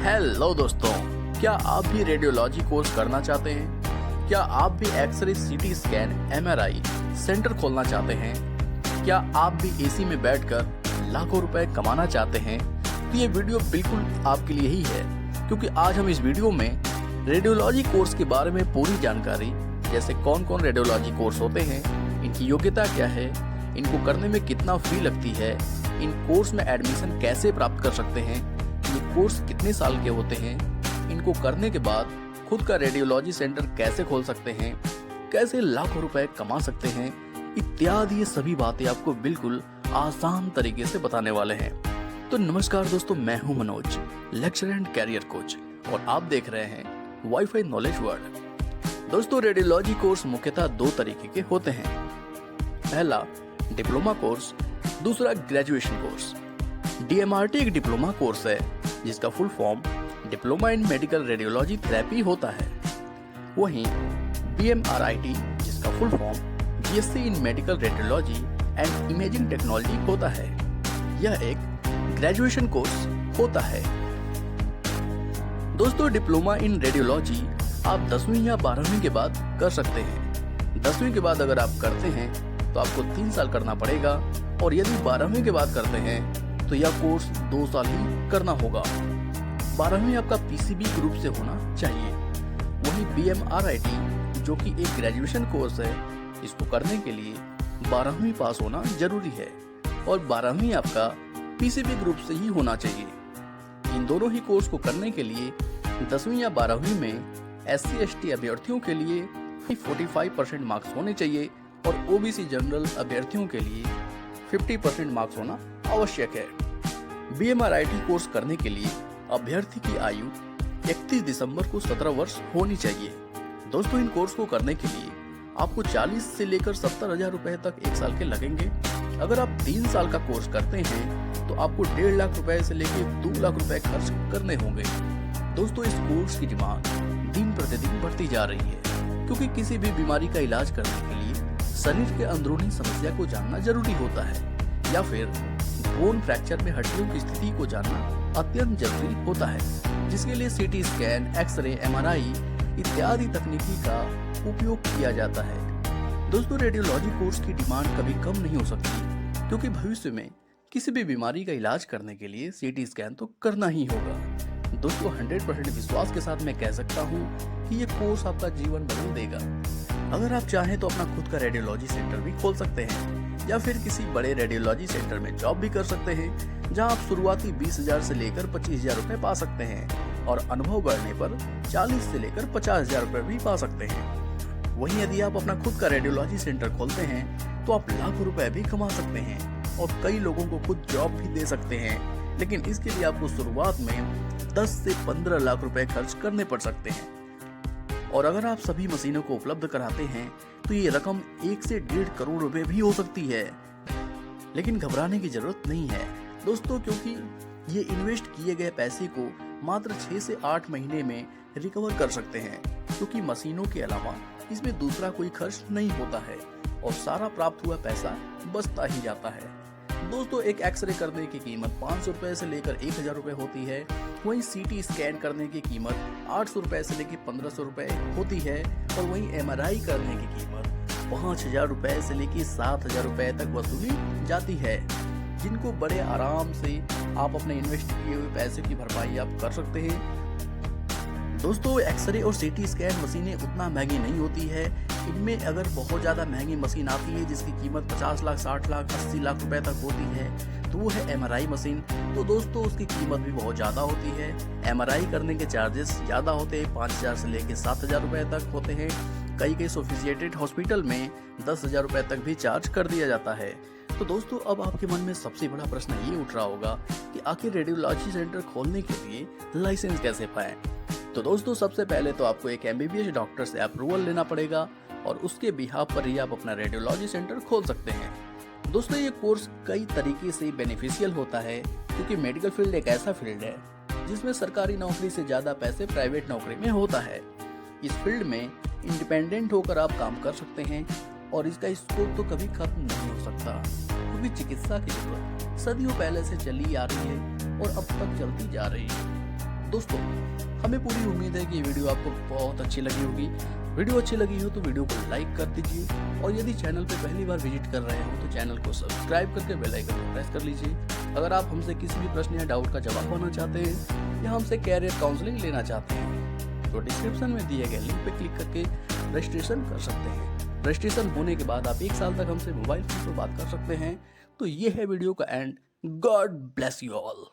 Hello दोस्तों, क्या आप भी रेडियोलॉजी कोर्स करना चाहते हैं? क्या आप भी x ray, CT scan, MRI centre खोलना चाहते हैं? क्या आप भी एसी में बैठकर लाखों रुपए कमाना चाहते हैं? तो ये वीडियो बिल्कुल आपके लिए ही है, क्योंकि आज हम इस वीडियो में रेडियोलॉजी कोर्स के बारे में पूरी जानकारी, जैसे कौन कौन रेडियोलॉजी कोर्स होते हैं, इनकी योग्यता क्या है, इनको करने में कितना फी लगती है, इन कोर्स में एडमिशन कैसे प्राप्त कर सकते हैं, ये कोर्स कितने साल के होते हैं, इनको करने के बाद खुद का रेडियोलॉजी सेंटर कैसे खोल सकते हैं, कैसे लाखों रुपए कमा सकते हैं, इत्यादि ये सभी बातें आपको बिल्कुल आसान तरीके से बताने वाले हैं। तो नमस्कार दोस्तों, मैं हूं Manoj, lecture and career coach, और आप देख रहे हैं वाईफाई नॉलेज वर्ल्ड। दोस्तों, रेडियोलॉजी कोर्स मुख्यतः दो तरीके के होते हैं। पहला डिप्लोमा कोर्स, दूसरा ग्रेजुएशन कोर्स। डीएमआरटी एक डिप्लोमा कोर्स है जिसका full form diploma in medical radiology therapy होता है। वहीं बीएमआरआईटी जिसका full form BSc in medical radiology and imaging technology होता है। यह एक ग्रेजुएशन कोर्स होता है। दोस्तों, डिप्लोमा इन रेडियोलॉजी आप 10वीं या 12वीं के बाद कर सकते हैं। 10वीं के बाद अगर आप करते हैं तो आपको 3 साल करना पड़ेगा, और यदि 12वीं के बाद करते हैं तो यह कोर्स 2 साल ही करना होगा। 12वीं आपका पीसीबी ग्रुप से होना चाहिए। वहीं बीएमआरआईटी जो कि एक ग्रेजुएशन कोर्स है, इसको करने के लिए 12वीं पास होना जरूरी है, और 12वीं आपका पीसीबी ग्रुप से ही होना चाहिए। इन दोनों ही कोर्स को करने के लिए 10वीं या 12वीं में SC/ST अभ्यर्थियों के लिए 45% मार्क्स होने चाहिए, और ओबीसी जनरल अभ्यर्थियों के लिए 50% मार्क्स होना आवश्यक है। बीएमआरआईटी कोर्स करने के लिए अभ्यर्थी की आयु 31 दिसंबर को 17 वर्ष होनी चाहिए। दोस्तों, इन कोर्स को करने के लिए आपको 40 से लेकर 70,000 रुपए तक 1 साल के लगेंगे। अगर आप 3 साल का कोर्स करते हैं तो आपको 1.5 लाख रुपए से लेकर 2 लाख रुपए खर्च करने होंगे। दोस्तों, इस कोर्स की डिमांड दिन प्रतिदिन बढ़ती जा रही है, क्योंकि किसी भी बीमारी का इलाज करने के लिए शरीर के अंदरूनी समस्या को जानना जरूरी होता है, या फिर बोन फ्रैक्चर में हड्डियों की स्थिति को जानना अत्यंत जरूरी होता है, जिसके लिए सीटी स्कैन, एक्सरे, एमआरआई इत्यादि तकनीकी का उपयोग किया जाता है। दोस्तों, रेडियोलॉजी कोर्स की डिमांड कभी कम नहीं हो सकती, क्योंकि भविष्य में किसी भी बीमारी का इलाज करने के लिए सीटी स्कैन तो करना ही होगा। दोस्तों, 100% विश्वास के साथ मैं कह सकता हूँ कि ये कोर्स आपका जीवन बदल देगा। अगर आप चाहें तो अपना खुद का रेडियोलॉजी सेंटर भी खोल सकते हैं, या फिर किसी बड़े रेडियोलॉजी सेंटर में जॉब भी कर सकते हैं, जहां आप शुरुआती 20,000 से लेकर 25,000 रुपए पा सकते हैं, और अनुभव बढ़ने पर 40 से लेकर 50,000 रुपए भी पा सकते हैं। वहीं यदि आप अपना खुद का रेडियोलॉजी सेंटर खोलते हैं तो आप लाखों रुपए भी कमा सकते हैं, और कई लोगों को खुद जॉब भी दे सकते हैं। लेकिन इसके लिए आपको शुरुआत में 10 से 15 लाख रुपए खर्च करने पड़ सकते हैं, और अगर आप सभी मशीनों को उपलब्ध कराते हैं तो ये रकम 1 से 1.5 करोड़ रुपए भी हो सकती है। लेकिन घबराने की जरूरत नहीं है दोस्तों, क्योंकि ये इन्वेस्ट किए गए पैसे को मात्र 6 से 8 महीने में रिकवर कर सकते हैं, क्योंकि मशीनों के अलावा इसमें दूसरा कोई खर्च नहीं होता है, और सारा प्राप्त हुआ पैसा बचता ही जाता है। दोस्तों, एक एक्सरे करने की कीमत 500 रुपए से लेकर 1,000 रुपए होती है। वहीं सीटी स्कैन करने की कीमत 800 रुपए से लेकर 1,500 रुपए होती है, और वहीं एमआरआई करने की कीमत 5,000 रुपए से लेकर 7,000 रुपए तक वसूली जाती है, जिनको बड़े आराम से आप अपने इन्वेस्ट किए हुए पैसे की भरपाई आप कर सकते हैं। दोस्तों, एक्सरे और सीटी स्कैन मशीनें उतना महंगी नहीं होती है। इनमें अगर बहुत ज़्यादा महंगी मशीन आती है जिसकी कीमत 50 लाख, 60 लाख, 80 लाख रुपए तक होती है, तो वो है एमआरआई मशीन। तो दोस्तों, उसकी कीमत भी बहुत ज़्यादा होती है। एमआरआई करने के चार्जेस ज़्यादा होते हैं, 5,000 से लेकर 7,000 रुपए तक होते हैं। कई सोफिस्टिकेटेड हॉस्पिटल में 10,000 रुपए तक भी चार्ज कर दिया जाता है। तो दोस्तों, अब आपके मन में सबसे बड़ा प्रश्न ये उठ रहा होगा कि आखिर रेडियोलॉजी सेंटर खोलने के लिए लाइसेंस कैसे पाएं? तो दोस्तों, सबसे पहले तो आपको एक MBBS डॉक्टर से अप्रूवल लेना पड़ेगा, और उसके बिहाफ पर ही आप अपना रेडियोलॉजी सेंटर खोल सकते हैं। दोस्तों, ये कोर्स कई तरीके से बेनिफिशियल होता है, क्योंकि मेडिकल फील्ड एक ऐसा फील्ड है जिसमें सरकारी नौकरी से ज्यादा पैसे प्राइवेट नौकरी में होता है। इस फील्ड में इंडिपेंडेंट होकर आप काम कर सकते हैं, और इसका स्कोप तो कभी खत्म नहीं हो सकता, क्योंकि चिकित्सा की जरूरत सदियों पहले से चली आ रही है और अब तक चलती जा रही है। दोस्तों, हमें पूरी उम्मीद है कि ये वीडियो आपको बहुत अच्छी लगी होगी। वीडियो अच्छी लगी हो तो वीडियो को लाइक कर दीजिए और यदि चैनल पे पहली बार विजिट कर रहे हो तो चैनल को सब्सक्राइब करके बेल आइकन को प्रेस कर लीजिए। अगर आप हमसे किसी भी प्रश्न या डाउट का जवाब पाना चाहते हैं या हमसे कैरियर काउंसलिंग लेना चाहते हैं तो डिस्क्रिप्शन में दिए गए लिंक पे क्लिक करके रजिस्ट्रेशन कर सकते हैं। रजिस्ट्रेशन होने के बाद आप 1 साल तक हमसे मोबाइल फोन पर बात कर सकते हैं। तो ये है वीडियो का and. God bless you all.